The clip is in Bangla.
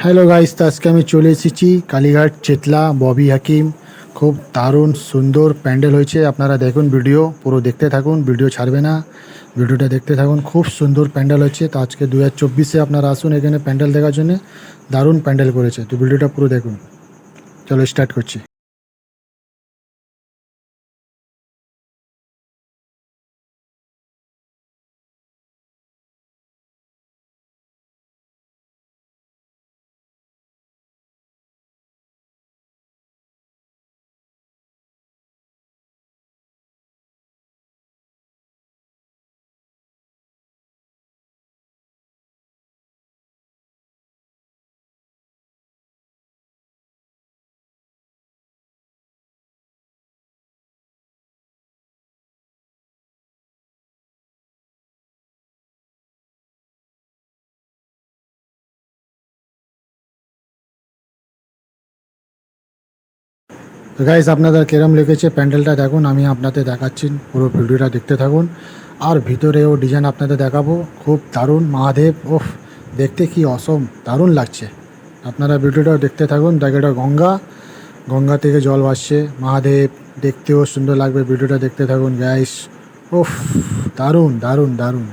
হ্যালো গাইস, তো আজকে আমি চলে এসেছি কালীঘাট চেতলা ববি হাকিম। খুব দারুণ সুন্দর প্যান্ডেল হয়েছে। আপনারা দেখুন, ভিডিও পুরো দেখতে থাকুন, ভিডিও ছাড়বে না, ভিডিওটা দেখতে থাকুন। খুব সুন্দর প্যান্ডেল হচ্ছে। তো আজকে 2024-এ আপনারা আসুন এখানে প্যান্ডেল দেখার জন্য। দারুণ প্যান্ডেল করেছে, তো ভিডিওটা পুরো দেখুন। চলো স্টার্ট করছি। তো গাইস, আপনাদের কেরম লেগেছে প্যান্ডেলটা দেখুন, আমি আপনাদের দেখাচ্ছি, পুরো ভিডিওটা দেখতে থাকুন। আর ভিতরেও ডিজাইন আপনাদের দেখাবো, খুব দারুণ। মহাদেব, ওফ, দেখতে কি অসম, দারুণ লাগছে। আপনারা ভিডিওটাও দেখতে থাকুন। দেখো, এটা গঙ্গা, গঙ্গা থেকে জল ভাসছে। মহাদেব দেখতেও সুন্দর লাগবে, ভিডিওটা দেখতে থাকুন গাইস। ওফ, দারুণ দারুণ দারুণ।